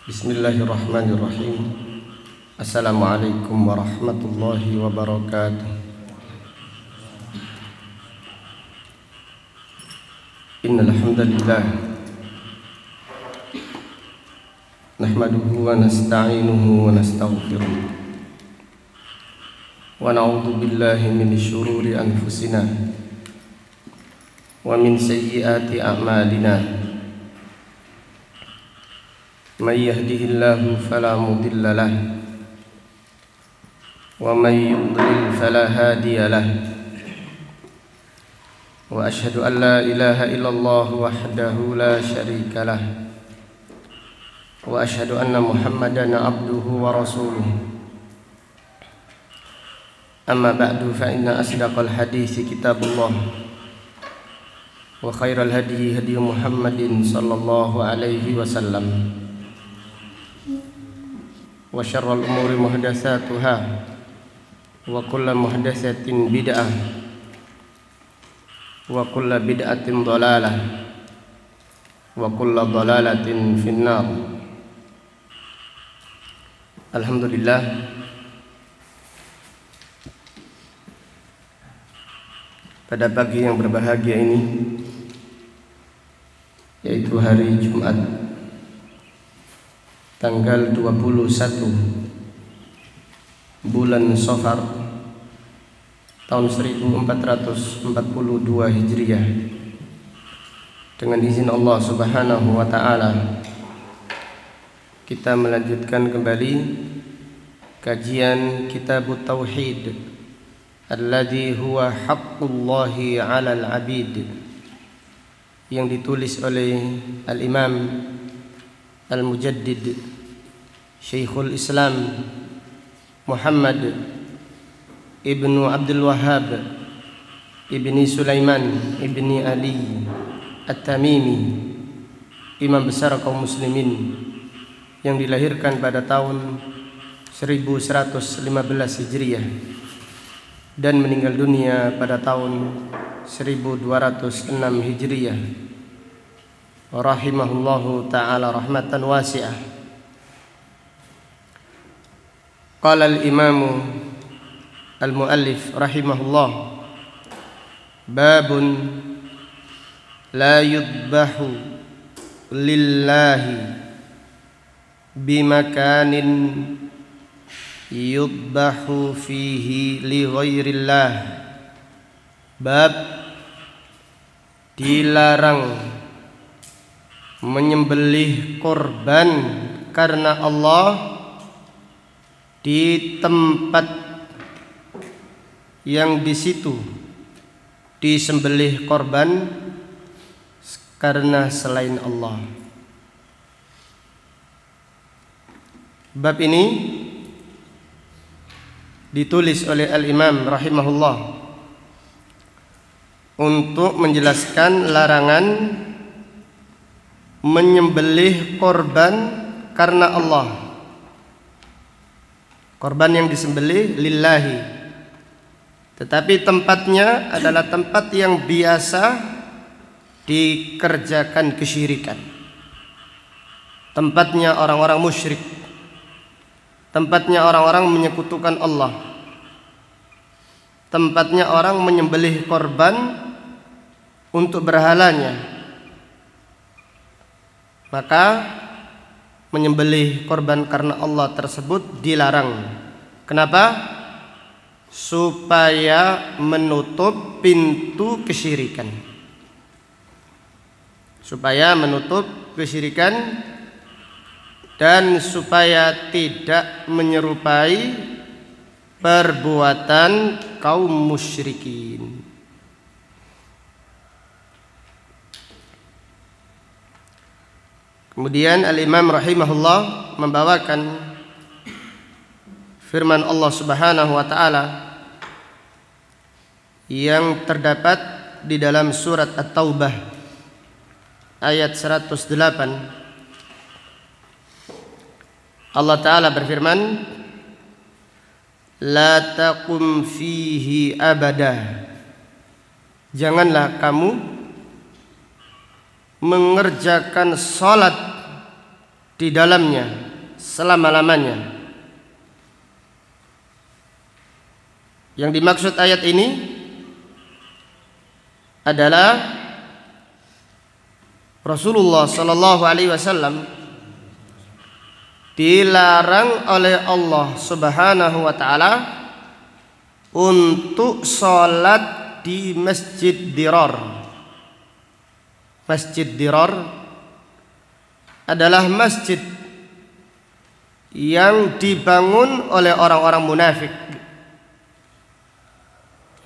Bismillahirrahmanirrahim. Assalamualaikum warahmatullahi wabarakatuh. Innal hamdalillah nahmaduhu wa nasta'inuhu wa nastaghfiruh wa na'udzu billahi min syururi anfusina wa min sayyiati a'malina. May yahdihillahu fala mudilla lahu wa may yudlil fala hadiya lahu. Wa asyhadu an la ilaha illallah wahdahu la syarika lahu wa asyhadu anna Muhammadan abduhu wa rasuluh. Amma ba'du, fa inna asdaqal hadithi kitabullah wa khairal hadi hadi Muhammadin sallallahu alaihi wasallam wa syarrul umuri muhdatsatuha wa kullu muhdatsatin bid'ah wa kullu bid'atin dhalalah wa kullu dhalalatin finnar. Alhamdulillah, pada pagi yang berbahagia ini, yaitu hari Jumat tanggal 21 bulan Safar tahun 1442 Hijriah, dengan izin Allah Subhanahu wa taala kita melanjutkan kembali kajian Kitabut Tauhid alladzi huwa haqqullahi 'alal 'abid, yang ditulis oleh Al-Imam Al-Mujaddid Syekhul Islam Muhammad Ibnu Abdul Wahhab Ibni Sulaiman Ibni Ali At-Tamimi, imam besar kaum muslimin, yang dilahirkan pada tahun 1115 Hijriah dan meninggal dunia pada tahun 1206 Hijriah, rahimahullahu ta'ala rahmatan wasi'ah. Qala al-imamu al-muallif rahimahullah, babun la yudbahu lillahi bimakanin yudbahu fihi li ghairillah. Bab dilarang menyembelih korban karena Allah di tempat yang di situ disembelih korban karena selain Allah. Bab ini ditulis oleh Al-Imam rahimahullah untuk menjelaskan larangan menyembelih korban karena Allah. Korban yang disembelih lillahi, tetapi tempatnya adalah tempat yang biasa dikerjakan kesyirikan. Tempatnya orang-orang musyrik, tempatnya orang-orang menyekutukan Allah, tempatnya orang menyembelih korban untuk berhalanya. Maka menyembelih korban karena Allah tersebut dilarang. Kenapa? Supaya menutup pintu kesyirikan. Supaya menutup kesyirikan dan supaya tidak menyerupai perbuatan kaum musyrikin. Kemudian Al-Imam rahimahullah membawakan firman Allah Subhanahu wa taala yang terdapat di dalam surat At-Taubah ayat 108. Allah taala berfirman, la taqum fihi abada. Janganlah kamu mengerjakan salat di dalamnya selama-lamanya. Yang dimaksud ayat ini adalah Rasulullah sallallahu alaihi wasallam dilarang oleh Allah Subhanahu wa taala untuk salat di Masjid Dirar. Masjid Dirar adalah masjid yang dibangun oleh orang-orang munafik.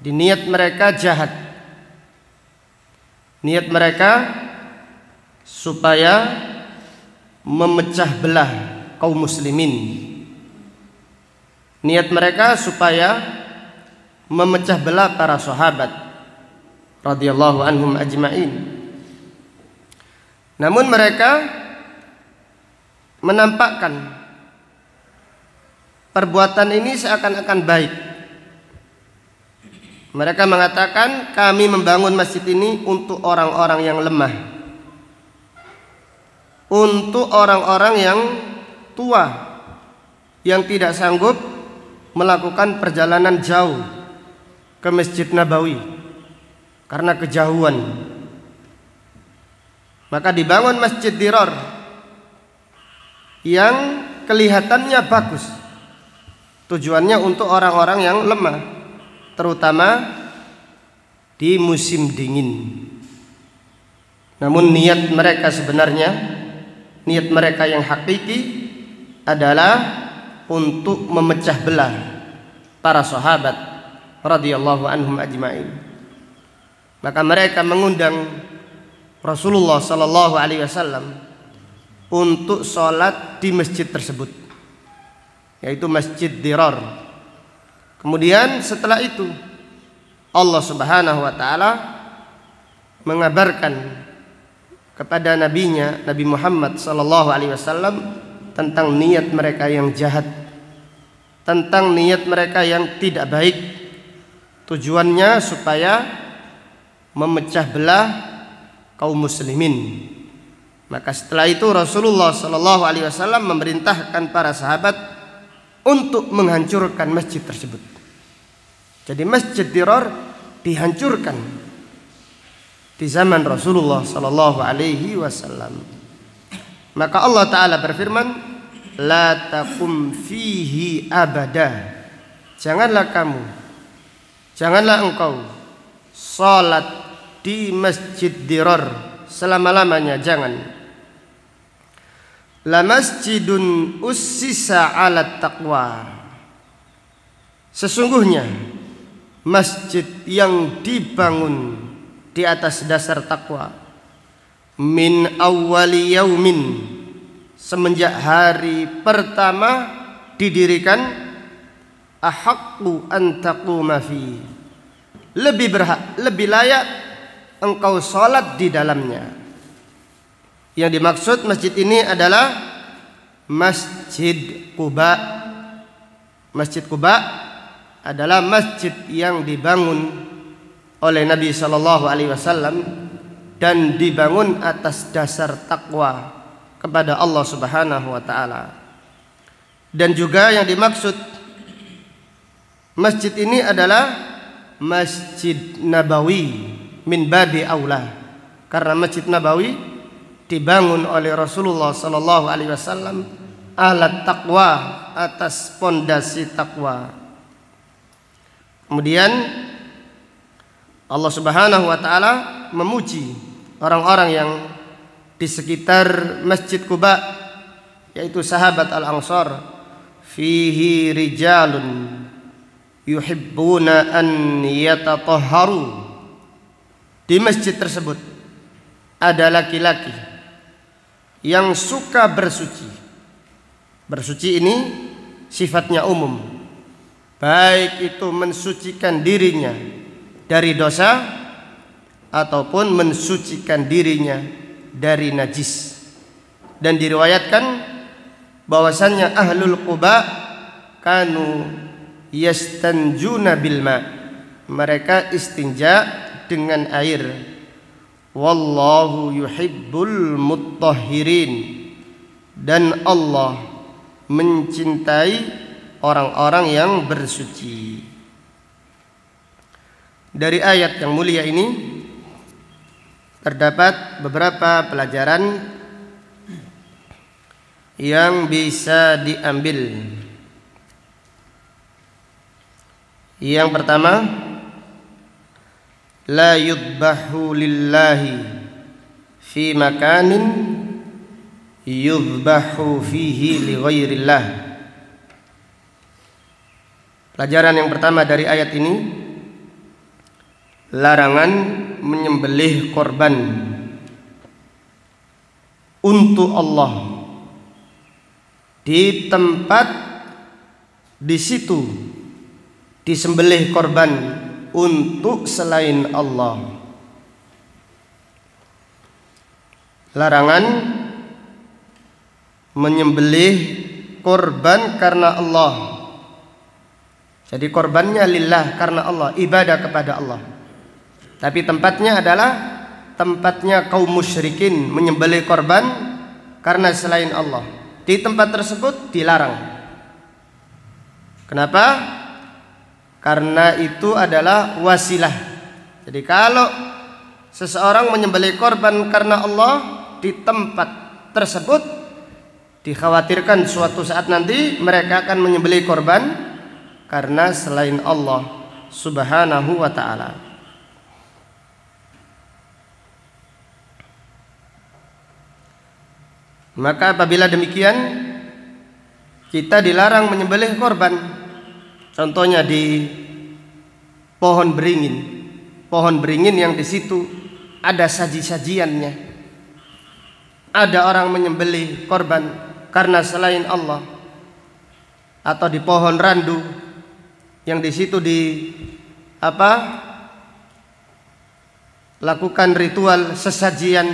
Di niat mereka jahat. Niat mereka supaya memecah belah kaum muslimin. Niat mereka supaya memecah belah para sahabat radhiyallahu anhum ajma'in. Namun mereka menampakkan perbuatan ini seakan-akan baik. Mereka mengatakan kami membangun masjid ini untuk orang-orang yang lemah, untuk orang-orang yang tua, yang tidak sanggup melakukan perjalanan jauh ke Masjid Nabawi karena kejauhan. Maka dibangun Masjid Dirar yang kelihatannya bagus. Tujuannya untuk orang-orang yang lemah, terutama di musim dingin. Namun niat mereka sebenarnya, niat mereka yang hakiki adalah untuk memecah belah para sahabat radhiyallahu anhum ajma'in. Maka mereka mengundang Rasulullah sallallahu alaihi wasallam untuk sholat di masjid tersebut, yaitu Masjid Dirar. Kemudian setelah itu Allah Subhanahu wa taala mengabarkan kepada nabinya Nabi Muhammad sallallahu alaihi wasallam tentang niat mereka yang jahat, tentang niat mereka yang tidak baik. Tujuannya supaya memecah belah kaum muslimin. Maka setelah itu Rasulullah sallallahu alaihi wasallam memerintahkan para sahabat untuk menghancurkan masjid tersebut. Jadi Masjid Dirar dihancurkan di zaman Rasulullah sallallahu alaihi wasallam. Maka Allah taala berfirman, la taqum fihi abada. Janganlah engkau salat di Masjid Dirar selama-lamanya, jangan. La masjidun ussisa 'ala taqwa. Sesungguhnya masjid yang dibangun di atas dasar takwa, min awwali yaumin, semenjak hari pertama didirikan, ahaqqu an taquma fi, lebih berhak, lebih layak engkau salat di dalamnya. Yang dimaksud masjid ini adalah Masjid Quba. Masjid Quba adalah masjid yang dibangun oleh Nabi sallallahu alaihi wasallam dan dibangun atas dasar takwa kepada Allah Subhanahu wa taala. Dan juga yang dimaksud masjid ini adalah Masjid Nabawi min babi aula, karena Masjid Nabawi dibangun oleh Rasulullah sallallahu alaihi wasallam ala taqwa, atas pondasi takwa. Kemudian Allah Subhanahu wa taala memuji orang-orang yang di sekitar Masjid Quba, yaitu sahabat Al-Ansar. Fihi rijalun yuhibbuna an yatatahharu. Di masjid tersebut ada laki-laki yang suka bersuci. Bersuci ini sifatnya umum, baik itu mensucikan dirinya dari dosa ataupun mensucikan dirinya dari najis. Dan diriwayatkan bahwasannya ahlul Quba kanu yastanjuna bilma, mereka istinja dengan air. Wallahu yuhibbul mutahhirin, dan Allah mencintai orang-orang yang bersuci. Dari ayat yang mulia ini terdapat beberapa pelajaran yang bisa diambil. Yang pertama, la yudbahu lillahi fi makanin yudbahu fihi li ghairillah. Pelajaran yang pertama dari ayat ini, larangan menyembelih korban untuk Allah di tempat di situ disembelih korban untuk selain Allah. Larangan menyembelih korban karena Allah. Jadi korbannya lillah, karena Allah, ibadah kepada Allah. Tapi tempatnya adalah tempatnya kaum musyrikin menyembelih korban karena selain Allah. Di tempat tersebut dilarang. Kenapa? Karena itu adalah wasilah. Jadi kalau seseorang menyembelih korban karena Allah di tempat tersebut, dikhawatirkan suatu saat nanti mereka akan menyembelih korban karena selain Allah Subhanahu wa ta'ala. Maka apabila demikian, kita dilarang menyembelih korban. Contohnya di pohon beringin. Pohon beringin yang di situ ada saji-sajiannya. Ada orang menyembelih korban karena selain Allah. Atau di pohon randu yang di situ lakukan ritual sesajian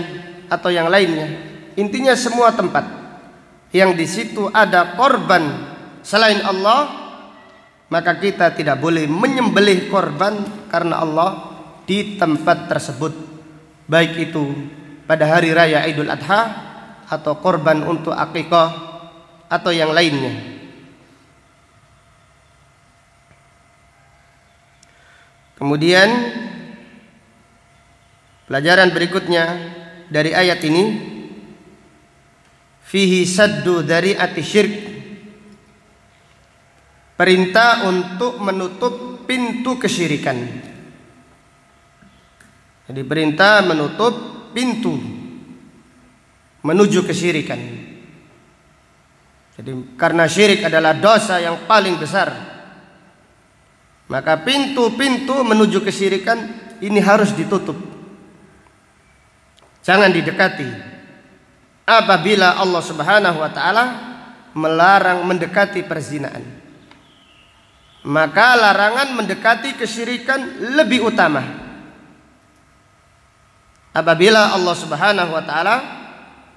atau yang lainnya. Intinya semua tempat yang di situ ada korban selain Allah, maka kita tidak boleh menyembelih korban karena Allah di tempat tersebut, baik itu pada hari raya Idul Adha atau korban untuk akikah atau yang lainnya. Kemudian pelajaran berikutnya dari ayat ini, fihi saddu dzari'ati syirk, perintah untuk menutup pintu kesyirikan. Jadi perintah menutup pintu menuju kesyirikan. Jadi karena syirik adalah dosa yang paling besar, maka pintu-pintu menuju kesyirikan ini harus ditutup. Jangan didekati. Apabila Allah Subhanahu wa ta'ala melarang mendekati perzinaan, maka larangan mendekati kesyirikan lebih utama. Apabila Allah Subhanahu wa ta'ala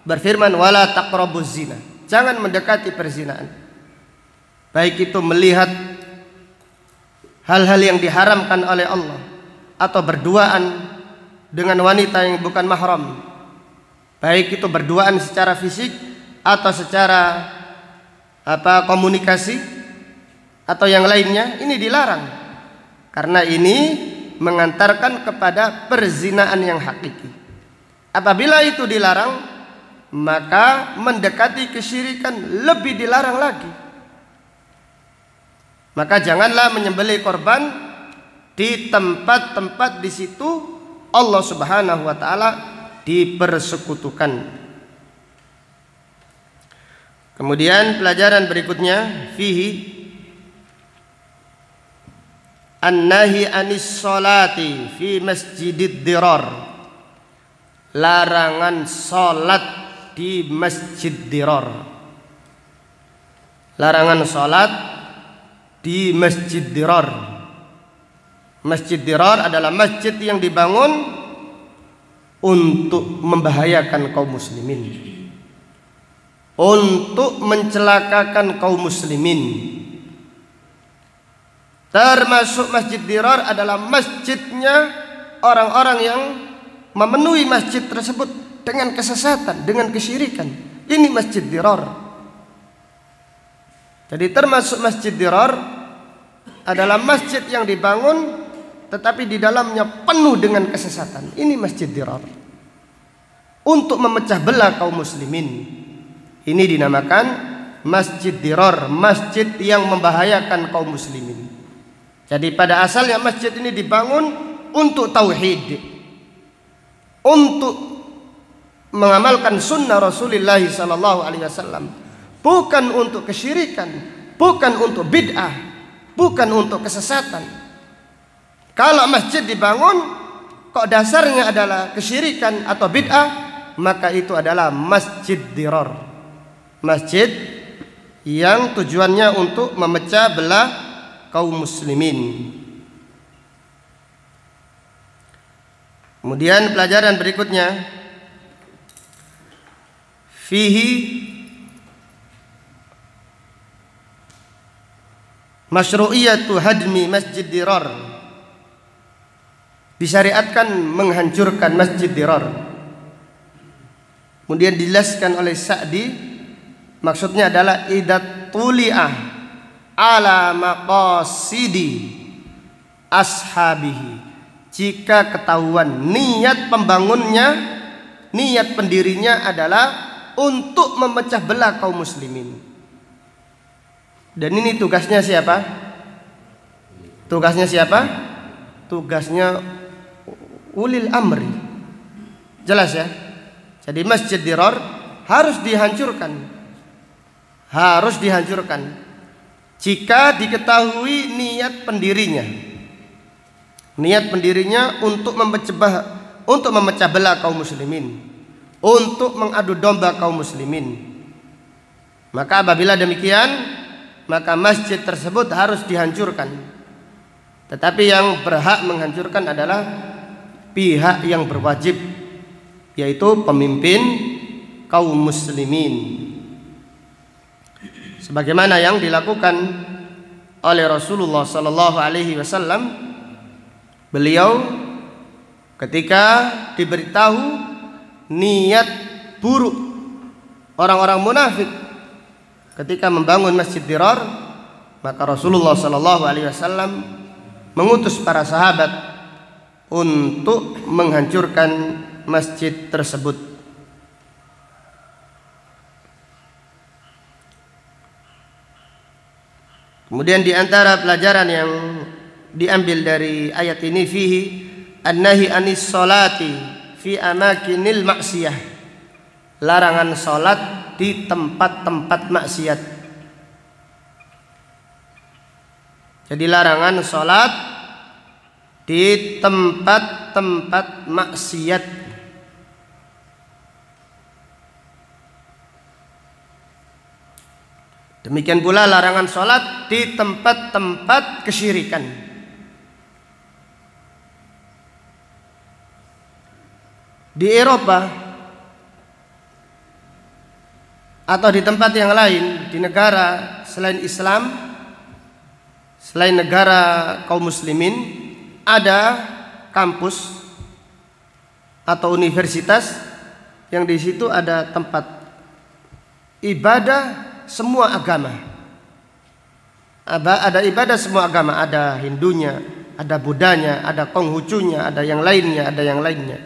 berfirman wala taqrabuz zina, jangan mendekati perzinaan, baik itu melihat hal-hal yang diharamkan oleh Allah atau berduaan dengan wanita yang bukan mahram, baik itu berduaan secara fisik atau secara komunikasi atau yang lainnya, ini dilarang karena ini mengantarkan kepada perzinaan yang hakiki. Apabila itu dilarang, maka mendekati kesyirikan lebih dilarang lagi. Maka janganlah menyembelih korban di tempat-tempat di situ Allah Subhanahu wa ta'ala dipersekutukan. Kemudian pelajaran berikutnya, fihi an-nahi anis salati fi masjidid dirar, larangan salat di masjid dirar. Larangan salat di masjid dirar. Masjid dirar adalah masjid yang dibangun untuk membahayakan kaum muslimin, untuk mencelakakan kaum muslimin. Termasuk masjid dirar adalah masjidnya orang-orang yang memenuhi masjid tersebut dengan kesesatan, dengan kesyirikan. Ini masjid dirar. Jadi termasuk masjid dirar adalah masjid yang dibangun tetapi di dalamnya penuh dengan kesesatan. Ini masjid dirar. Untuk memecah belah kaum muslimin. Ini dinamakan masjid dirar, masjid yang membahayakan kaum muslimin. Jadi pada asalnya masjid ini dibangun untuk tauhid, untuk mengamalkan sunnah Rasulullah SAW, bukan untuk kesyirikan, bukan untuk bid'ah, bukan untuk kesesatan. Kalau masjid dibangun kok dasarnya adalah kesyirikan atau bid'ah, maka itu adalah masjid dirar, masjid yang tujuannya untuk memecah belah kaum muslimin. Kemudian pelajaran berikutnya, fihi masyru'iyatu hadmi masjid dirar. Disyariatkan menghancurkan masjid dirar. Kemudian dijelaskan oleh Sa'di, maksudnya adalah idat tuli'ah ala maqasidi ashabihi. Jika ketahuan niat pembangunnya, niat pendirinya adalah untuk memecah belah kaum muslimin. Dan ini tugasnya siapa? Tugasnya siapa? Tugasnya ulil amri. Jelas ya? Jadi masjid dirar harus dihancurkan. Harus dihancurkan jika diketahui niat pendirinya. Niat pendirinya untuk memecah belah kaum muslimin, untuk mengadu domba kaum muslimin. Maka apabila demikian, maka masjid tersebut harus dihancurkan. Tetapi yang berhak menghancurkan adalah pihak yang berwajib, yaitu pemimpin kaum muslimin. Sebagaimana yang dilakukan oleh Rasulullah sallallahu alaihi wasallam. Beliau ketika diberitahu niat buruk orang-orang munafik ketika membangun masjid dirar, maka Rasulullah sallallahu alaihi wasallam mengutus para sahabat untuk menghancurkan masjid tersebut. Kemudian di antara pelajaran yang diambil dari ayat ini, fihi an-nahi anis salati fi amakinil maksiyah. Larangan salat di tempat-tempat maksiat. Jadi larangan salat di tempat-tempat maksiat. Demikian pula larangan salat di tempat-tempat kesyirikan. Di Eropa atau di tempat yang lain, di negara selain Islam, selain negara kaum muslimin, ada kampus atau universitas yang di situ ada tempat ibadah semua agama. Ada ibadah semua agama, ada Hindunya, ada Budanya, ada Konghucunya, ada yang lainnya, ada yang lainnya.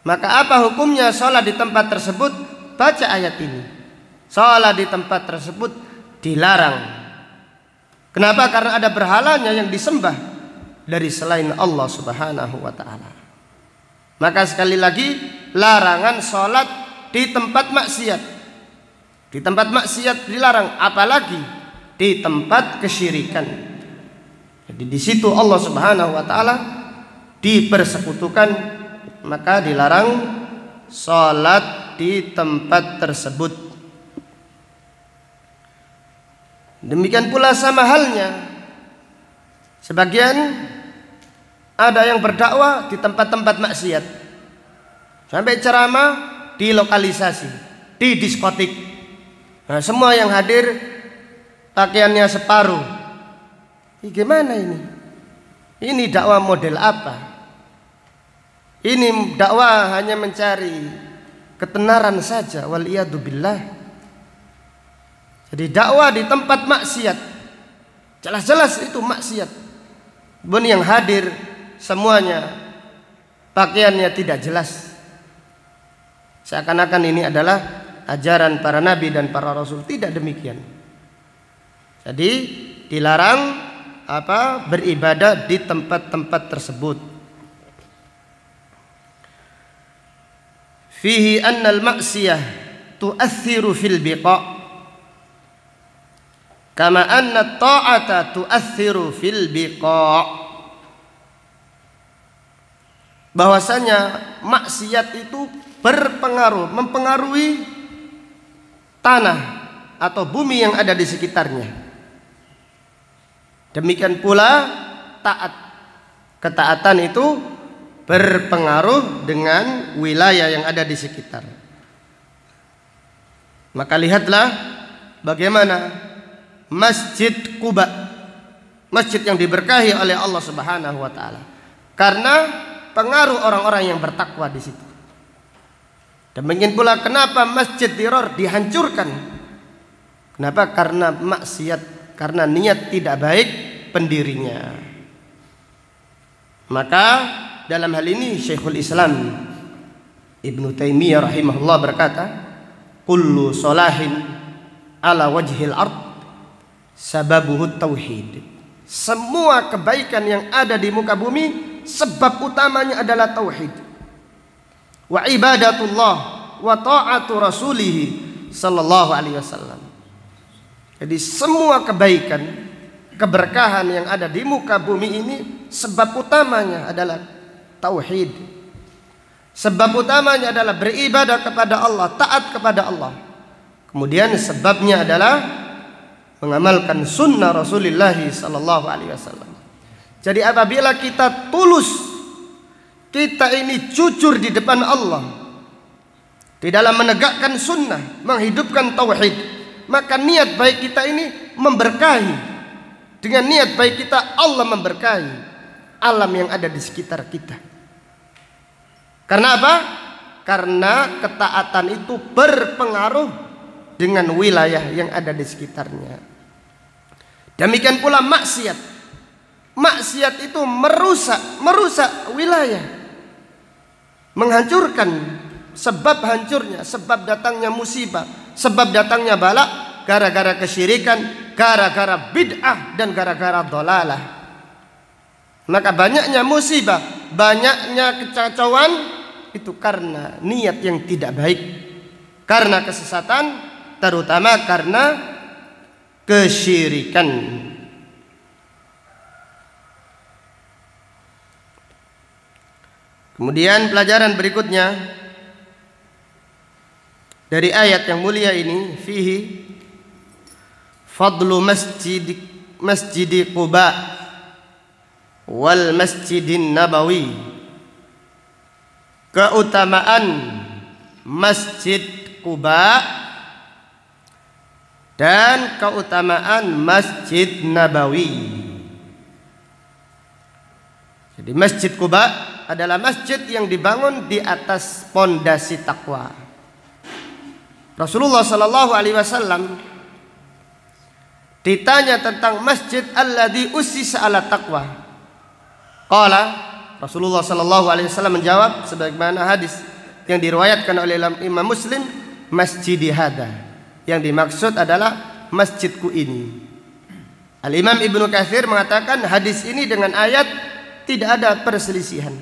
Maka apa hukumnya sholat di tempat tersebut? Baca ayat ini. Sholat di tempat tersebut dilarang. Kenapa? Karena ada berhalanya yang disembah dari selain Allah Subhanahu wa ta'ala. Maka sekali lagi, larangan sholat di tempat maksiat. Di tempat maksiat dilarang, apalagi di tempat kesyirikan. Jadi di situ Allah Subhanahu wa ta'ala dipersekutukan, maka dilarang salat di tempat tersebut. Demikian pula sama halnya, sebagian ada yang berdakwah di tempat-tempat maksiat, sampai ceramah di lokalisasi, di diskotik. Nah, semua yang hadir pakaiannya separuh. Ini gimana ini? Ini dakwah model apa? Ini dakwah hanya mencari ketenaran saja, waliyadu billah. Jadi dakwah di tempat maksiat, jelas-jelas itu maksiat. Pun yang hadir semuanya pakaiannya tidak jelas, seakan-akan ini adalah ajaran para nabi dan para rasul. Tidak demikian. Jadi dilarang beribadah di tempat-tempat tersebut. Fihi annal ma'siyah tu'athiru fil biqa' kama anna ta'ata tu'athiru fil biqa'. Bahwasanya maksiat itu berpengaruh, mempengaruhi tanah atau bumi yang ada di sekitarnya. Demikian pula taat. Ketaatan itu berpengaruh dengan wilayah yang ada di sekitar. Maka lihatlah bagaimana Masjid Quba, masjid yang diberkahi oleh Allah Subhanahu wa taala, karena pengaruh orang-orang yang bertakwa di situ. Demikian pula kenapa Masjid Dirar dihancurkan? Kenapa? Karena maksiat, karena niat tidak baik pendirinya. Maka dalam hal ini Syekhul Islam Ibnu Taimiyah rahimahullah berkata, kullu solahin ala wajhil ard sababuhu tauhid. Semua kebaikan yang ada di muka bumi sebab utamanya adalah tauhid. Wa ibadatullah wa ta'atu rasulih sallallahu alaihi wasallam. Jadi semua kebaikan, keberkahan yang ada di muka bumi ini sebab utamanya adalah tauhid. Sebab utamanya adalah beribadah kepada Allah, taat kepada Allah. Kemudian sebabnya adalah mengamalkan sunnah Rasulullah sallallahu alaihi wasallam. Jadi apabila kita tulus, kita ini jujur di depan Allah di dalam menegakkan sunnah, menghidupkan tauhid, maka niat baik kita ini memberkahi. Dengan niat baik kita, Allah memberkahi alam yang ada di sekitar kita. Karena apa? Karena ketaatan itu berpengaruh dengan wilayah yang ada di sekitarnya. Demikian pula maksiat. Maksiat itu merusak wilayah, menghancurkan. Sebab hancurnya, sebab datangnya musibah, sebab datangnya bala, gara-gara kesyirikan, gara-gara bid'ah, dan gara-gara dhalalah. Maka banyaknya musibah, banyaknya kekacauan itu karena niat yang tidak baik, karena kesesatan, terutama karena kesyirikan. Kemudian pelajaran berikutnya dari ayat yang mulia ini, fihi fadlu masjid Quba wal masjidin nabawi. Keutamaan Masjid Quba dan keutamaan Masjid Nabawi. Jadi Masjid Quba adalah masjid yang dibangun di atas pondasi takwa. Rasulullah sallallahu alaihi wasallam ditanya tentang masjid alladzi ussisa ala taqwa. Qala, Rasulullah sallallahu alaihi wasallam menjawab sebagaimana hadis yang diriwayatkan oleh Imam Muslim, masjidi hada. Yang dimaksud adalah masjidku ini. Al-Imam Ibnu Katsir mengatakan hadis ini dengan ayat tidak ada perselisihan.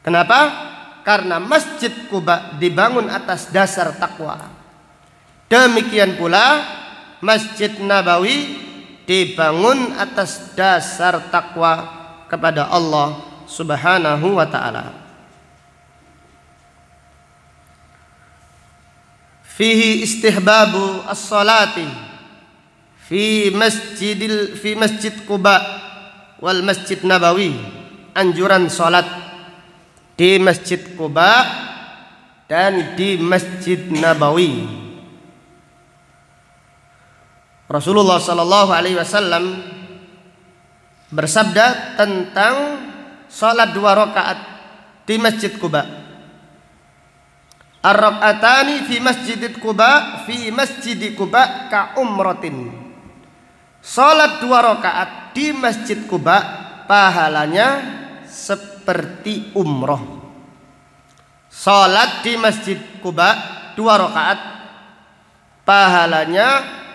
Kenapa? Karena Masjid Quba dibangun atas dasar takwa. Demikian pula Masjid Nabawi dibangun atas dasar takwa kepada Allah Subhanahu wa taala. Fihi istihbabu as-salati fi masjid Quba wal Masjid Nabawi. Anjuran salat di Masjid Quba dan di Masjid Nabawi. Rasulullah sallallahu alaihi wasallam bersabda tentang salat 2 rakaat di Masjid Quba. Ar-rak'atani fi masjid Quba ka umratin. Salat 2 rakaat di Masjid Quba pahalanya seperti umroh. Salat di Masjid Quba 2 rakaat pahalanya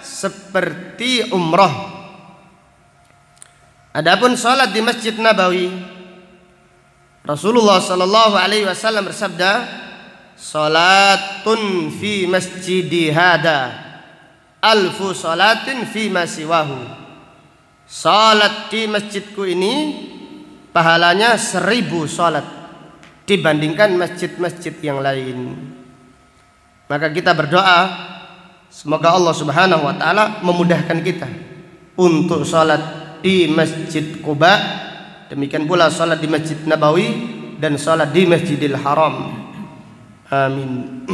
seperti umroh. Adapun salat di Masjid Nabawi, Rasulullah sallallahu alaihi wasallam bersabda, salatun fi masjidi hada alfu salatin fi ma siwahu. Salat di masjidku ini pahalanya 1000 salat dibandingkan masjid-masjid yang lain. Maka kita berdoa semoga Allah Subhanahu wa taala memudahkan kita untuk salat di Masjid Quba, demikian pula salat di Masjid Nabawi dan salat di Masjidil Haram. Amin.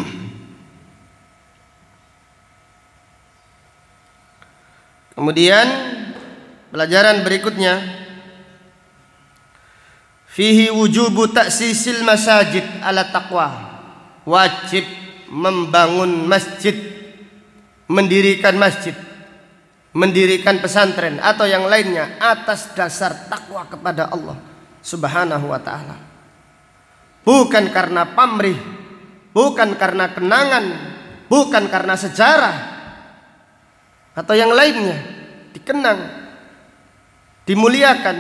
Kemudian pelajaran berikutnya, fihi wujubu ta'sisil masajid ala taqwa. Wajib membangun masjid, mendirikan masjid, mendirikan pesantren atau yang lainnya atas dasar takwa kepada Allah Subhanahu wa taala. Bukan karena pamrih, bukan karena kenangan, bukan karena sejarah atau yang lainnya, dikenang, dimuliakan.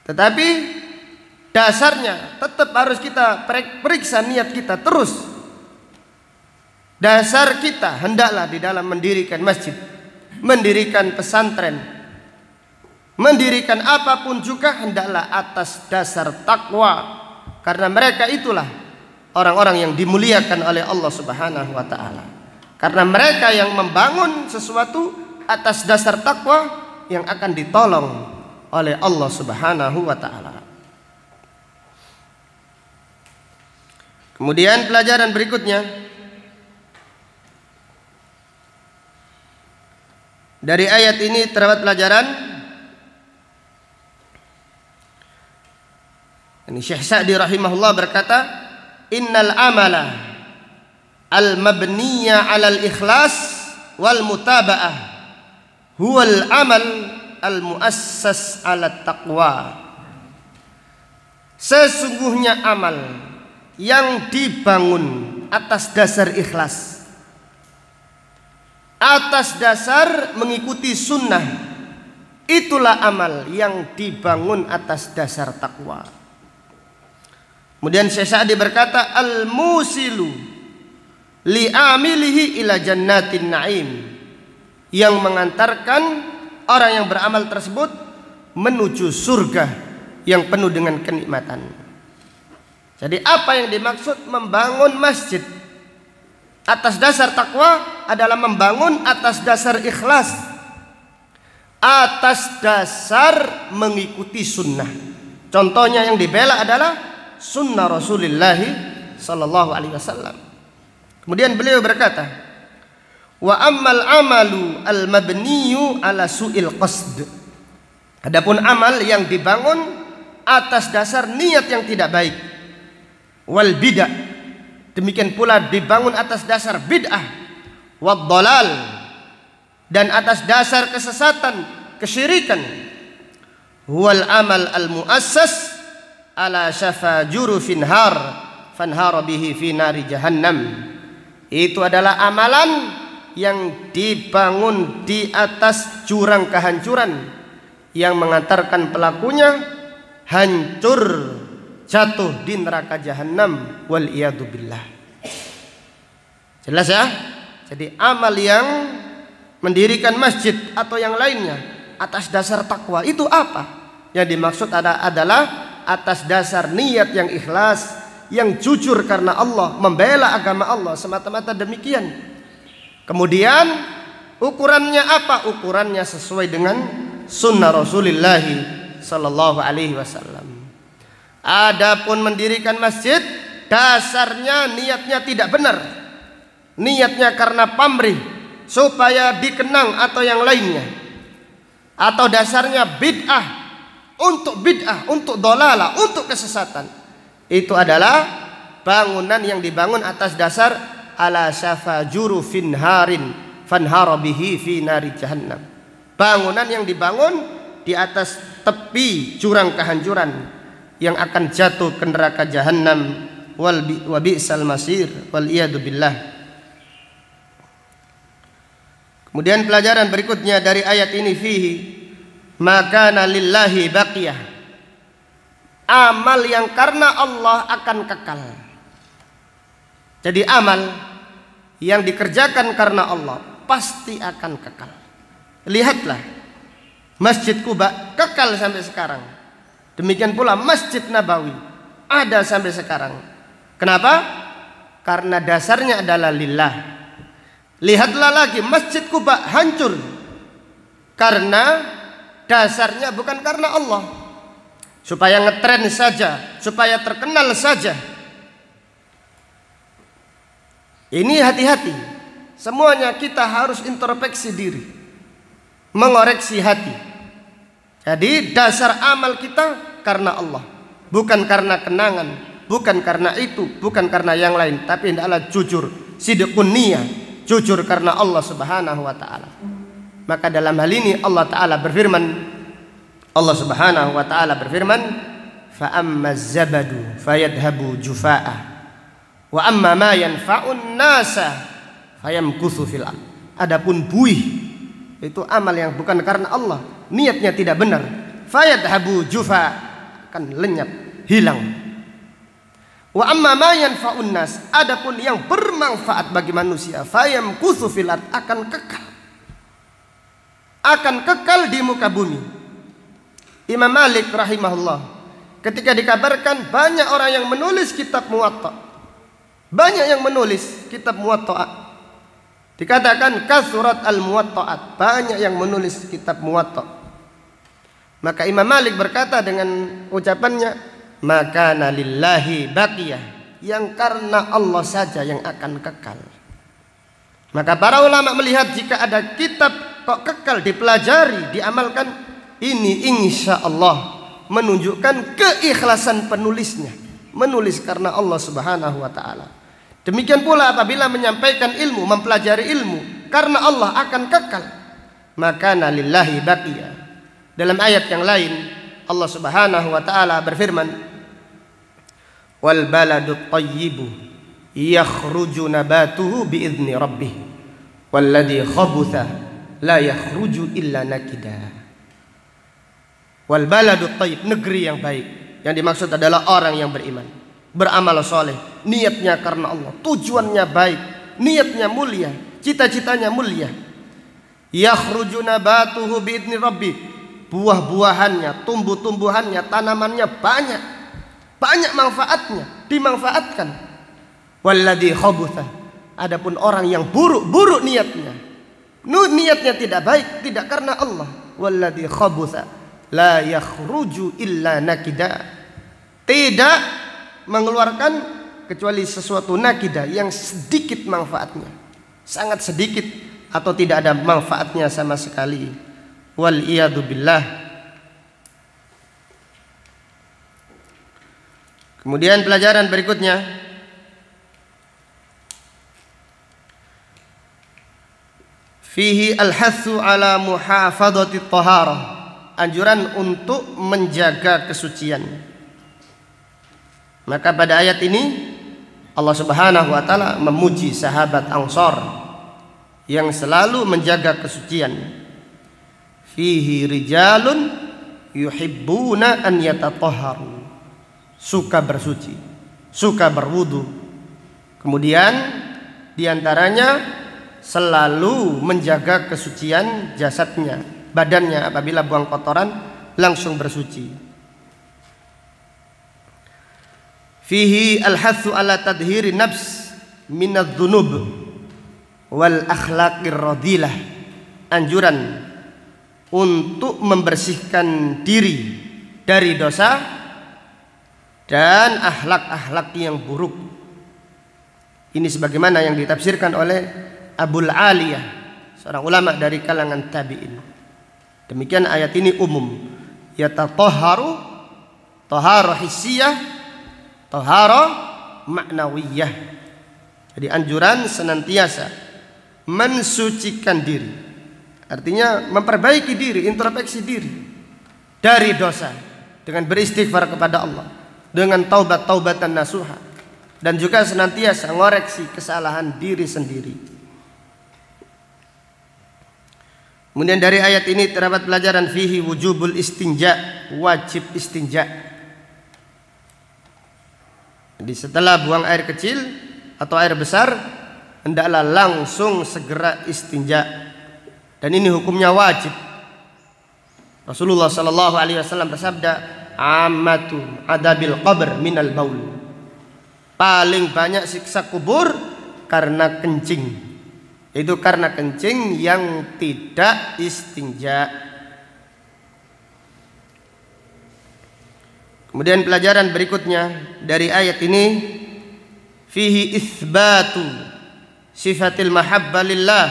Tetapi dasarnya tetap harus kita periksa niat kita terus. Dasar kita hendaklah di dalam mendirikan masjid, mendirikan pesantren, mendirikan apapun juga hendaklah atas dasar takwa, karena mereka itulah orang-orang yang dimuliakan oleh Allah Subhanahu wa taala. Karena mereka yang membangun sesuatu atas dasar takwa yang akan ditolong oleh Allah Subhanahu wa taala. Kemudian pelajaran berikutnya, dari ayat ini terdapat pelajaran. Ini Syekh Sa'di rahimahullah berkata, innal amala al-mabniya 'alal ikhlas wal mutaba'ah huwal amal al-muassas 'ala taqwa. Sesungguhnya amal yang dibangun atas dasar ikhlas, atas dasar mengikuti sunnah, itulah amal yang dibangun atas dasar takwa. Kemudian Syekh Sa'di berkata, al-musilu li'amilihi ila jannatin na'im, yang mengantarkan orang yang beramal tersebut menuju surga yang penuh dengan kenikmatan. Jadi apa yang dimaksud membangun masjid atas dasar takwa adalah membangun atas dasar ikhlas, atas dasar mengikuti sunnah. Contohnya yang dibela adalah sunnah Rasulullah sallallahu alaihi wasallam. Kemudian beliau berkata, wa ammal amalu al mabniyu ala su'il qasd. Adapun amal yang dibangun atas dasar niat yang tidak baik, wal bid'ah, demikian pula dibangun atas dasar bid'ah, wad dalal, dan atas dasar kesesatan, kesyirikan, huwal amal al muassas ala syafa jurufin har fanhara bihi fi nari jahannam. Itu adalah amalan yang dibangun di atas jurang kehancuran yang mengantarkan pelakunya hancur, jatuh di neraka jahanam, wal iyadu billah. Jelas ya? Jadi amal yang mendirikan masjid atau yang lainnya atas dasar takwa itu apa? Yang dimaksud adalah atas dasar niat yang ikhlas, yang jujur karena Allah, membela agama Allah, semata-mata demikian. Kemudian ukurannya apa? Ukurannya sesuai dengan sunnah Rasulullah sallallahu alaihi wasallam. Adapun mendirikan masjid, dasarnya niatnya tidak benar, niatnya karena pamrih supaya dikenang atau yang lainnya, atau dasarnya bid'ah, untuk bid'ah, untuk dolalah, untuk kesesatan, itu adalah bangunan yang dibangun atas dasar ala syafa jurufin harin fanhara bihi fi nari jahannam. Bangunan yang dibangun di atas tepi jurang kehancuran yang akan jatuh ke neraka jahannam, wa bi'sal masir wal iyadu billah. Kemudian pelajaran berikutnya dari ayat ini, fihi maka lillahi baqiyah, amal yang karena Allah akan kekal. Jadi amal yang dikerjakan karena Allah pasti akan kekal. Lihatlah Masjid Quba kekal sampai sekarang. Demikian pula Masjid Nabawi ada sampai sekarang. Kenapa? Karena dasarnya adalah lillah. Lihatlah lagi Masjid Quba hancur karena dasarnya bukan karena Allah. Supaya ngetren saja, supaya terkenal saja. Ini hati-hati. Semuanya kita harus introspeksi diri, mengoreksi hati. Jadi dasar amal kita karena Allah, bukan karena kenangan, bukan karena itu, bukan karena yang lain, tapi hendaklah jujur, sidqun niyah, jujur karena Allah Subhanahu wa taala. Maka dalam hal ini Allah taala berfirman, Allah Subhanahu wa taala berfirman, fa ammaz zabadu fayadhabu jufaa'a wa amma ma yanfa'un nasa fayamkuthu fil ard. Adapun buih itu amal yang bukan karena Allah, niatnya tidak benar, fayadhabu jufa, akan lenyap, hilang. Wa amma ma yanfa'un nas, adapun yang bermanfaat bagi manusia, fayamkuthu fil ard, akan kekal di muka bumi. Imam Malik rahimahullah ketika dikabarkan banyak orang yang menulis kitab Muwatta, banyak yang menulis kitab Muwatta, dikatakan kathurat al-muwatta'at, banyak yang menulis kitab Muwatta. Maka Imam Malik berkata dengan ucapannya, maka lillahi baqiyah, yang karena Allah saja yang akan kekal. Maka para ulama melihat jika ada kitab kok kekal dipelajari, diamalkan, ini insya Allah menunjukkan keikhlasan penulisnya, menulis karena Allah Subhanahu wa taala. Demikian pula apabila menyampaikan ilmu, mempelajari ilmu karena Allah akan kekal, maka lillahi baqiyah. Dalam ayat yang lain Allah Subhanahu wa taala berfirman, wal baladut thayyibu yakhruju nabatuhu biizni rabbih walladzi khabutha la yakhruju illa nakida. Wal baladut thayyib, negeri yang baik, yang dimaksud adalah orang yang beriman, beramal soleh, niatnya karena Allah, tujuannya baik, niatnya mulia, cita-citanya mulia. Yakhruju nabatuhu biidzni rabbi, buah-buahannya, tumbuh-tumbuhannya, tanamannya banyak manfaatnya, dimanfaatkan. Walladzi khabutha, adapun orang yang buruk niatnya, niatnya tidak baik, tidak karena Allah, walladzi khabutha la yakhruju illa nakida, tidak mengeluarkan kecuali sesuatu nakida yang sedikit manfaatnya, sangat sedikit atau tidak ada manfaatnya sama sekali. Wal iyadu billah. Kemudian pelajaran berikutnya, fihi al-hathu ala muhafadhati taharah, anjuran untuk menjaga kesucian. Maka pada ayat ini Allah Subhanahu wa taala memuji sahabat Ansar yang selalu menjaga kesucian. Fihi rijalun yuhibbuna an yatatahharu, suka bersuci, suka berwudu. Kemudian diantaranya selalu menjaga kesucian jasadnya, badannya, apabila buang kotoran langsung bersuci. Fihi al-hathu ala tadhiri nafs minadz-dzunub wal akhlaqir radilah, anjuran untuk membersihkan diri dari dosa dan akhlak-akhlak yang buruk. Ini sebagaimana yang ditafsirkan oleh Abul Aliyah, seorang ulama dari kalangan tabi'in. Demikian ayat ini umum. Yatatahharu taharah hissiyah, taharah ma'nawiyah. Jadi anjuran senantiasa mensucikan diri, artinya memperbaiki diri, introspeksi diri dari dosa dengan beristighfar kepada Allah, dengan taubat-taubatan nasuha, dan juga senantiasa ngoreksi kesalahan diri sendiri. Kemudian dari ayat ini terdapat pelajaran fihi wujubul istinja, wajib istinja. Jadi setelah buang air kecil atau air besar, hendaklah langsung segera istinja. Dan ini hukumnya wajib. Rasulullah sallallahu alaihi wasallam bersabda, "Ammatu adabil qabr minal baul." Paling banyak siksa kubur karena kencing. Itu karena kencing yang tidak istinja. Kemudian pelajaran berikutnya dari ayat ini, fihi itsbatu sifatil mahabbah lillah,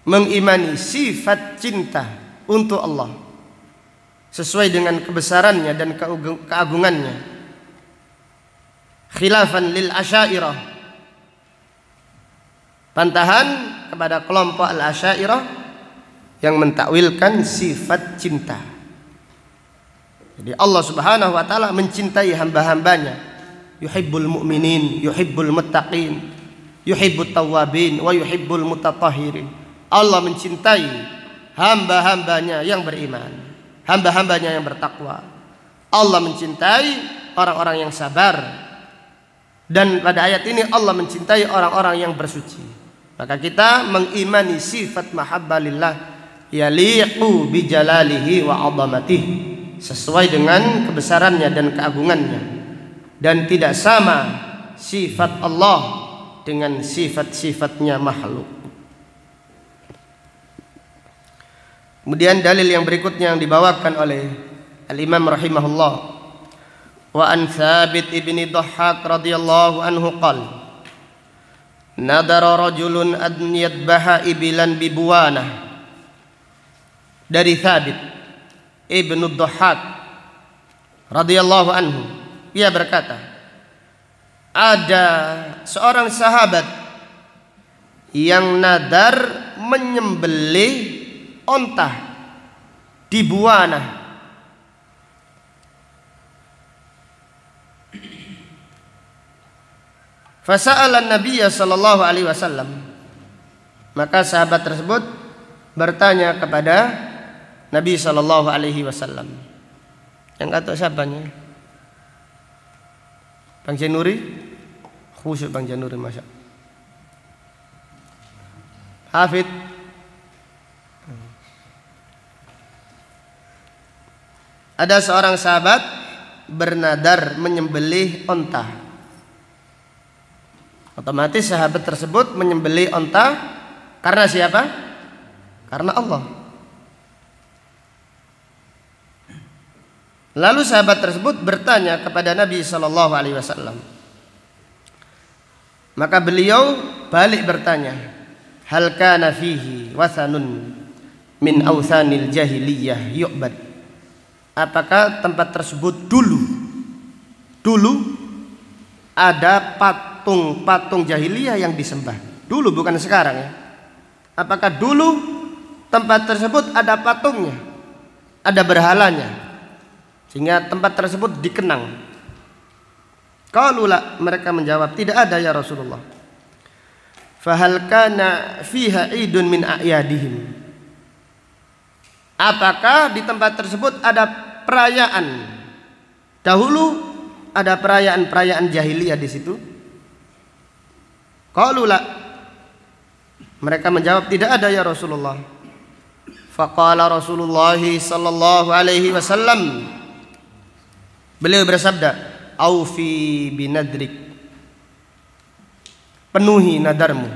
mengimani sifat cinta untuk Allah sesuai dengan kebesarannya dan keagungannya, khilafan lil asy'ariyah, pantahan kepada kelompok al-asy'ariyah yang mentakwilkan sifat cinta. Jadi Allah Subhanahu wa taala mencintai hamba-hambanya, yuhibbul mu'minin, yuhibbul muttaqin, yuhibbut tawwabin, wa yuhibbul mutatahhirin. Allah mencintai hamba-hambanya yang beriman, hamba-hambanya yang bertakwa. Allah mencintai orang-orang yang sabar. Dan pada ayat ini Allah mencintai orang-orang yang bersuci. Maka kita mengimani sifat mahabbah lillah yaliqu bi jalalihi wa 'azamatihi, sesuai dengan kebesarannya dan keagungannya, dan tidak sama sifat Allah dengan sifat-sifatnya makhluk. Kemudian dalil yang berikutnya yang dibawakan oleh Al-Imam rahimahullah, wa an Thabit ibni Dhahhak radhiyallahu anhu qala, nadara rajulun an yadbaha ibilan bibuwana. Dari Thabit Ibnu Dhahhak radhiyallahu anhu, ia berkata, ada seorang sahabat yang nadar menyembelih onta di Buana. Fasa'ala an-nabiyya sallallahu alaihi wasallam, maka sahabat tersebut bertanya kepada Nabi sallallahu alaihi wasallam. Yang kata siapanya? Bang Januri? Khusyuk Bang Januri, masya. Hafid. Ada seorang sahabat bernadar menyembelih onta. Otomatis sahabat tersebut menyembelih onta karena siapa? Karena Allah. Lalu sahabat tersebut bertanya kepada Nabi sallallahu alaihi wasallam. Maka beliau balik bertanya, hal kana fihi wathanun min awthanil jahiliyah yu'bad. Apakah tempat tersebut dulu ada patung jahiliyah yang disembah? Dulu, bukan sekarang ya. Apakah dulu tempat tersebut ada patungnya, ada berhalanya, sehingga tempat tersebut dikenang? Qalulah, mereka menjawab, tidak ada ya Rasulullah. Fahal kana fiha idun min a'yadihim. Apakah di tempat tersebut ada perayaan? Dahulu ada perayaan-perayaan jahiliyah di situ? Qalulah, mereka menjawab, tidak ada ya Rasulullah. Faqala Rasulullah sallallahu alaihi wasallam, beliau bersabda, aufi binadrik, penuhi nadarmu.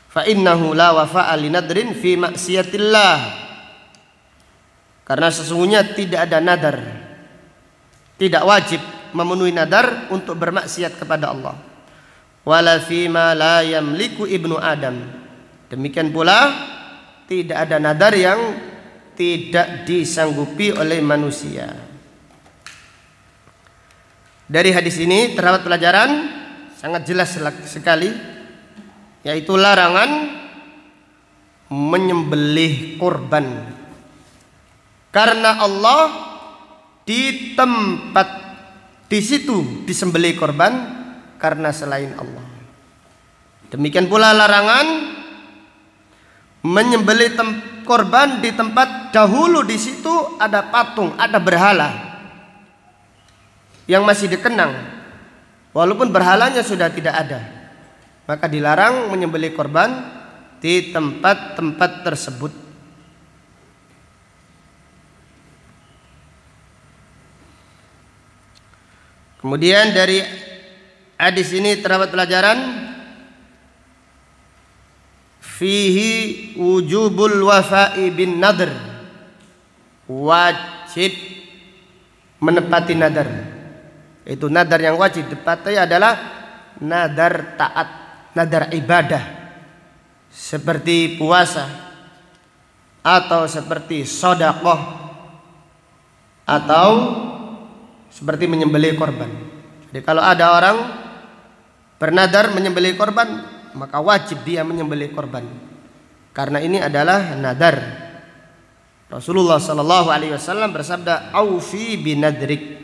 Fa innahu la wafa'a linadrin fi maksiatillah, karena sesungguhnya tidak ada nadar, tidak wajib memenuhi nadar untuk bermaksiat kepada Allah. Wala fima la yamliku ibnu Adam, demikian pula tidak ada nadar yang tidak disanggupi oleh manusia. Dari hadis ini terdapat pelajaran sangat jelas sekali, yaitu larangan menyembelih kurban. Karena Allah di tempat di situ disembelih kurban karena selain Allah. Demikian pula larangan menyembelih korban di tempat dahulu di situ ada patung, ada berhala yang masih dikenang, walaupun berhalanya sudah tidak ada, maka dilarang menyembelih korban di tempat-tempat tersebut. Kemudian dari hadis ini terdapat pelajaran fihi wujubul wafa'i bin nadr, wajib menepati nadar. Itu nadar yang wajib ditepati adalah nadar taat, nadar ibadah, seperti puasa atau seperti sedekah atau seperti menyembelih korban. Jadi kalau ada orang bernadar menyembelih korban, maka wajib dia menyembelih korban, karena ini adalah nadar. Rasulullah sallallahu alaihi wasallam bersabda, "Aufi binadrik."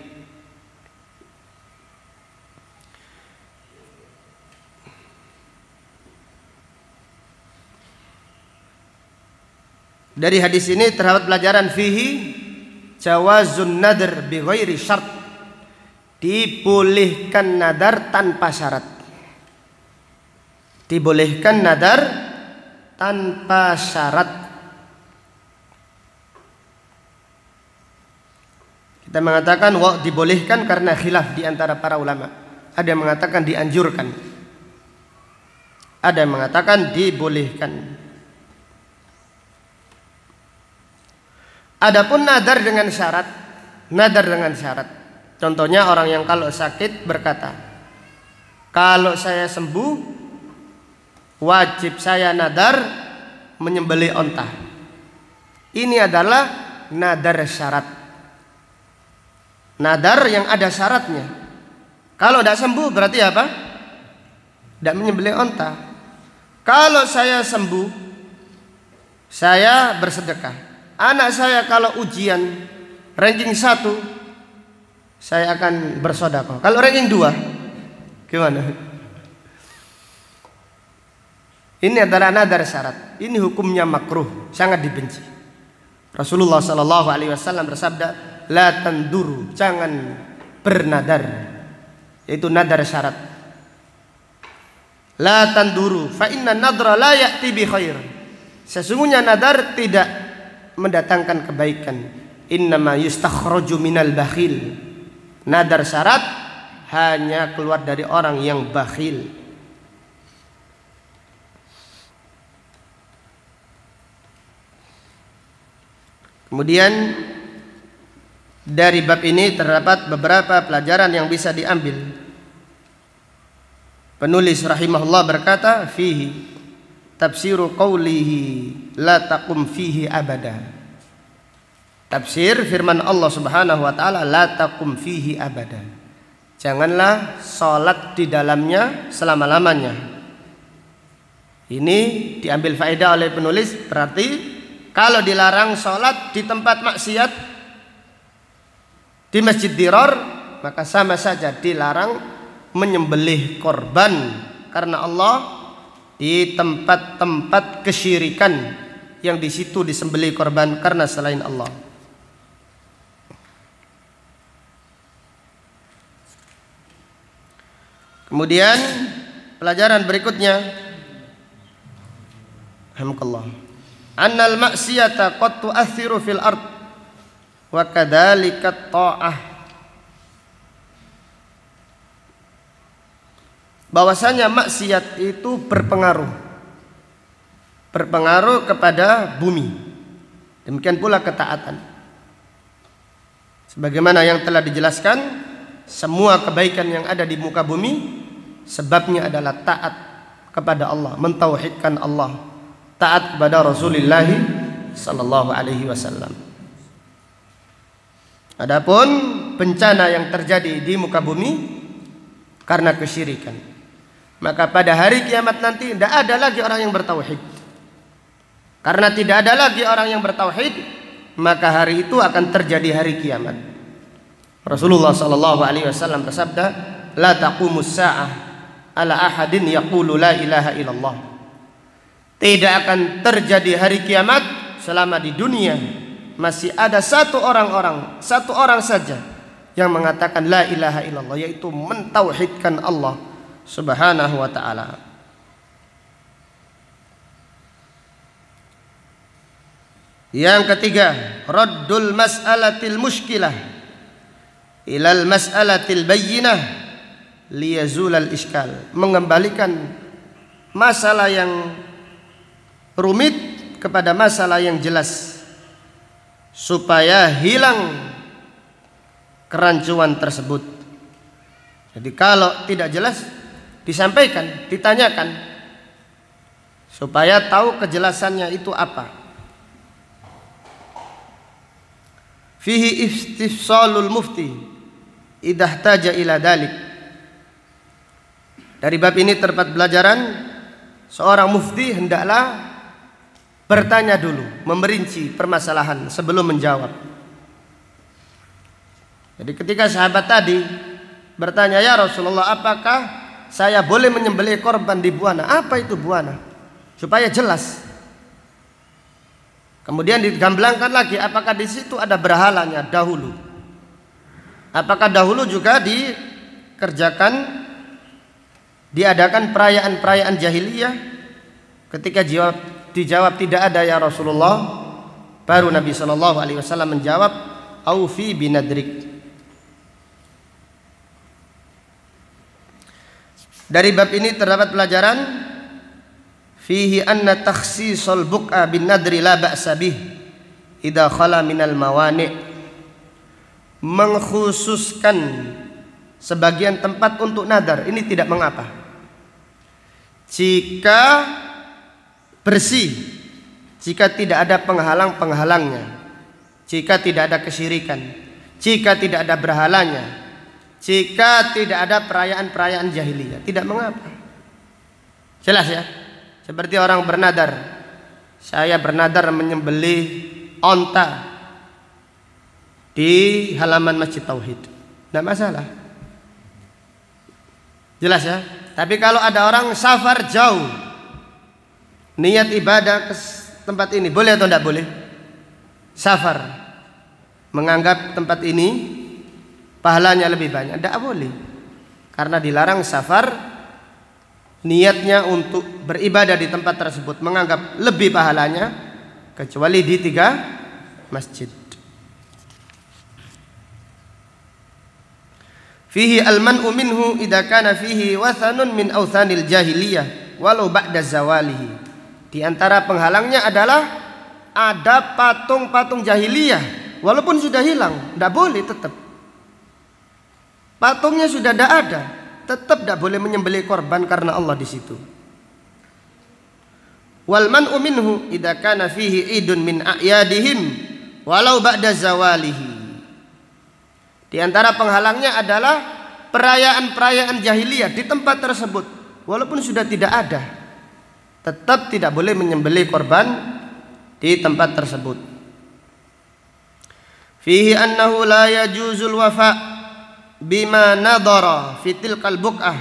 Dari hadis ini terdapat pelajaran fihi jawazun nadar bi ghairi syart. Dibolehkan nadar tanpa syarat. Dibolehkan nadar tanpa syarat. Kita mengatakan dibolehkan karena khilaf di antara para ulama. Ada yang mengatakan dianjurkan, ada yang mengatakan dibolehkan. Adapun nadar dengan syarat, nadar dengan syarat. Contohnya orang yang kalau sakit berkata, kalau saya sembuh wajib saya nadar menyembelih onta. Ini adalah nadar syarat, nadar yang ada syaratnya. Kalau tidak sembuh berarti apa? Tidak menyembelih onta. Kalau saya sembuh, saya bersedekah. Anak saya kalau ujian ranking 1, saya akan bersedekah. Kalau ranking 2, gimana? Ini adalah nadar syarat. Ini hukumnya makruh, sangat dibenci. Rasulullah sallallahu alaihi wasallam bersabda, "La tanduru," jangan bernadar. Yaitu nadar syarat. La tanduru, fa inna nadra la ya'ti bi khair. Sesungguhnya nadar tidak mendatangkan kebaikan. Innama yustakhraju minal bakhil. Nadar syarat hanya keluar dari orang yang bakhil. Kemudian dari bab ini terdapat beberapa pelajaran yang bisa diambil. Penulis rahimahullah berkata, fihi tafsiru qawlihi la taqum fihi abada. Tafsir firman Allah Subhanahu wa taala, la taqum fihi abada. Janganlah salat di dalamnya selama-lamanya. Ini diambil faedah oleh penulis, berarti kalau dilarang salat di tempat maksiat, di masjid dirar, maka sama saja dilarang menyembelih korban, karena Allah di tempat-tempat kesyirikan yang di situ disembelih korban karena selain Allah. Kemudian pelajaran berikutnya, alhamdulillah, annal maksiyata qad tu'athiru fil ard wa kadzalika ta'ah. Bahwasanya maksiat itu berpengaruh kepada bumi. Demikian pula ketaatan. Sebagaimana yang telah dijelaskan, semua kebaikan yang ada di muka bumi sebabnya adalah taat kepada Allah, mentauhidkan Allah, taat kepada Rasulullah sallallahu alaihi wasallam. Adapun bencana yang terjadi di muka bumi karena kesyirikan. Maka pada hari kiamat nanti tidak ada lagi orang yang bertauhid. Karena tidak ada lagi orang yang bertauhid, maka hari itu akan terjadi hari kiamat. Rasulullah sallallahu alaihi wasallam bersabda, "La taqumus sa'ah ala ahadin yaqulu la ilaha illallah." Tidak akan terjadi hari kiamat selama di dunia masih ada satu orang saja yang mengatakan la ilaha illallah, yaitu mentauhidkan Allah Subhanahu wa ta'ala. Yang ketiga, raddul mas'alatil mushkilah ilal mas'alatil bayyinah liyazulal iskal. Mengembalikan masalah yang rumit kepada masalah yang jelas supaya hilang kerancuan tersebut. Jadi kalau tidak jelas disampaikan, ditanyakan supaya tahu kejelasannya itu apa. Fihi istifsalul mufti idza ihtaja ila dalik. Dari bab ini terdapat pelajaran seorang mufti hendaklah bertanya dulu, memerinci permasalahan sebelum menjawab. Jadi ketika sahabat tadi bertanya, "Ya Rasulullah, apakah saya boleh menyembelih korban di buana?" Apa itu buana? Supaya jelas. Kemudian digamblangkan lagi, apakah di situ ada berhalanya dahulu? Apakah dahulu juga diadakan perayaan-perayaan jahiliyah? Ketika dijawab tidak ada ya Rasulullah, baru Nabi sallallahu alaihi wasallam menjawab, "Aufi binadrik." Dari bab ini terdapat pelajaran fihi anna takhsisal buqa bin nadri la ba'sa bih idza khala minal mawani'. Mengkhususkan sebagian tempat untuk nadar ini tidak mengapa jika bersih, jika tidak ada penghalang-penghalangnya, jika tidak ada kesyirikan, jika tidak ada berhalanya, jika tidak ada perayaan-perayaan jahiliyah, tidak mengapa. Jelas ya? Seperti orang bernadar, saya bernadar menyembelih onta di halaman Masjid Tauhid, tidak masalah. Jelas ya? Tapi kalau ada orang safar jauh, niat ibadah ke tempat ini, boleh atau tidak boleh? Safar, menganggap tempat ini pahalanya lebih banyak, tidak boleh. Karena dilarang safar, niatnya untuk beribadah di tempat tersebut, menganggap lebih pahalanya, kecuali di 3 masjid. Fihi al-man'u minhu idza kana fihi wathanun min awthanil jahiliyah walau ba'da zawalihi. Di antara penghalangnya adalah ada patung-patung jahiliyah walaupun sudah hilang, tidak boleh tetap. Patungnya sudah tidak ada, tetap tidak boleh menyembelih korban karena Allah di situ. Wal man'u minhu idza kana fihi idun min a'yadihim walau ba'da zawalihi. Di antara penghalangnya adalah perayaan-perayaan jahiliyah di tempat tersebut walaupun sudah tidak ada, tetap tidak boleh menyembelih korban di tempat tersebut. Fihi annahu la yajuzul wafa bima nadara fi tilkal buq'ah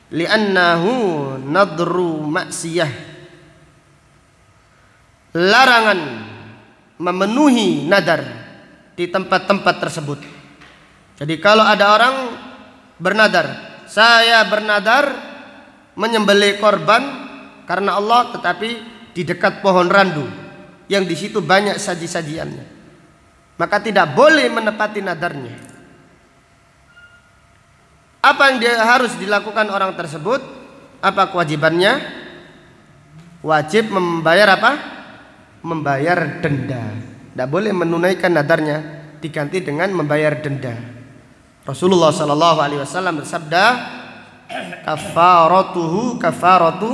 li'annahu nadru maksiyah. Larangan memenuhi nadar di tempat-tempat tersebut. Jadi kalau ada orang bernadar, saya bernadar menyembelih korban karena Allah, tetapi di dekat pohon randu yang di situ banyak saji-sajiannya, maka tidak boleh menepati nadarnya. Apa yang harus dilakukan orang tersebut? Apa kewajibannya? Wajib membayar apa? Membayar denda. Tidak boleh menunaikan nadarnya diganti dengan membayar denda. Rasulullah sallallahu alaihi wasallam bersabda, kafaratuhu kafaratu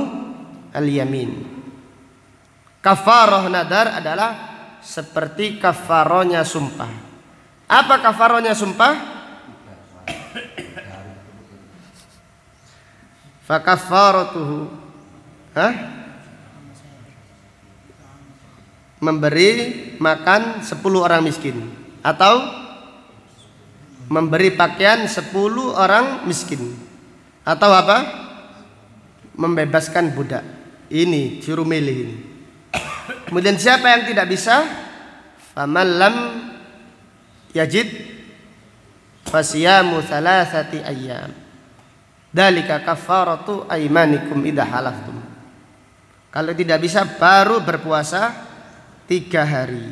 al-yamin. Kafarah nadar adalah seperti kafarohnya sumpah. Apa kafarohnya sumpah? Fakaffaratuhu, memberi makan 10 orang miskin, atau memberi pakaian 10 orang miskin, atau apa? Membebaskan budak. Ini suruh milih ini. Kemudian siapa yang tidak bisa? Faman lam yajid fasiyamu thalathati ayyam. Dalika kafaratu aymanikum idza halaftum. Kalau tidak bisa baru berpuasa 3 hari.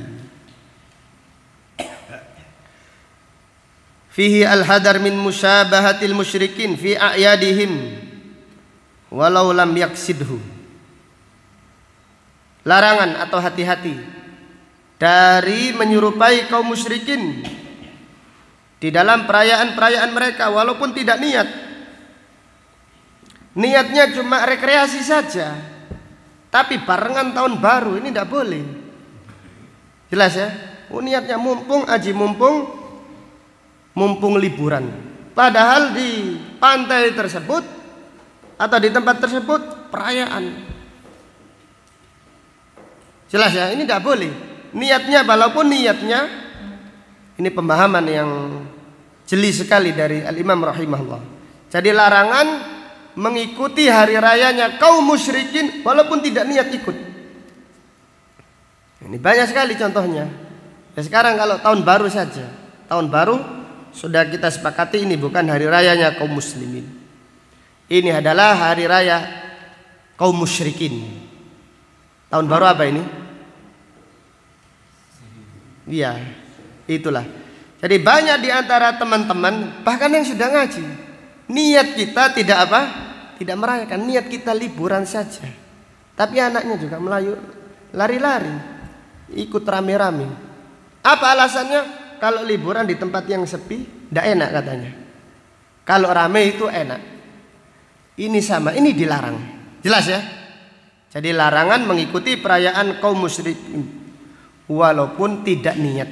Fihi al-hadar min musyabahatil musyrikin fi a'yadihim walau lam yaksidhu. Larangan atau hati-hati dari menyerupai kaum musyrikin di dalam perayaan-perayaan mereka walaupun tidak niat. Niatnya cuma rekreasi saja, tapi barengan tahun baru ini tidak boleh. Jelas ya? Niatnya mumpung aji, mumpung liburan. Padahal di pantai tersebut atau di tempat tersebut perayaan. Jelas ya? Ini tidak boleh. Niatnya walaupun niatnya, ini pemahaman yang jeli sekali dari Al-Imam rahimahullah. Jadi larangan mengikuti hari rayanya kaum musyrikin walaupun tidak niat ikut. Ini banyak sekali contohnya. Ya sekarang kalau tahun baru saja, tahun baru sudah kita sepakati ini bukan hari rayanya kaum muslimin. Ini adalah hari raya kaum musyrikin. Tahun baru apa ini? Iya, itulah. Jadi banyak di antara teman-teman bahkan yang sudah ngaji, niat kita tidak apa? Tidak merayakan, niat kita liburan saja. Tapi anaknya juga melayu, lari-lari, ikut rame-rame. Apa alasannya? Kalau liburan di tempat yang sepi, tidak enak katanya. Kalau rame itu enak. Ini sama, ini dilarang. Jelas ya? Jadi larangan mengikuti perayaan kaum musyrikin walaupun tidak niat.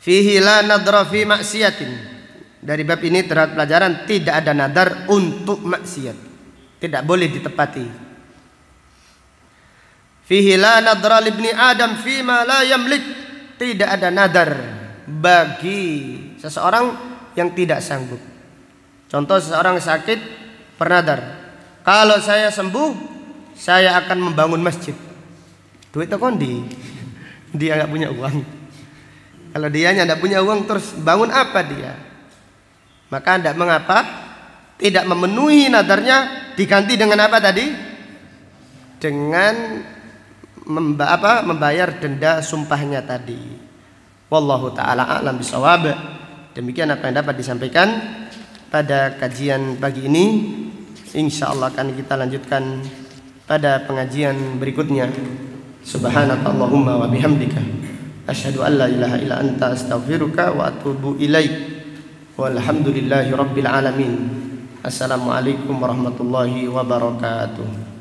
Fihi la nadra fi maksiatin. Dari bab ini terdapat pelajaran tidak ada nadar untuk maksiat. Tidak boleh ditepati. Fihi la nadra libni Adam fima la yamlik. Tidak ada nadar bagi seseorang yang tidak sanggup. Contoh seseorang sakit bernadar, kalau saya sembuh saya akan membangun masjid. Duit kondi. Dia nggak punya uang. Kalau dianya tidak punya uang terus bangun apa dia? Maka tidak mengapa tidak memenuhi nadarnya, diganti dengan apa tadi? Dengan membayar denda sumpahnya tadi. Wallahu taala a'lam bishawab. Demikian apa yang dapat disampaikan pada kajian pagi ini. Insyaallah akan kita lanjutkan pada pengajian berikutnya. Subhanakallahumma wa bihamdika asyhadu an la ilaha illa anta astaghfiruka wa atubu ilaik. Walhamdulillahi rabbil alamin. Assalamualaikum warahmatullahi wabarakatuh.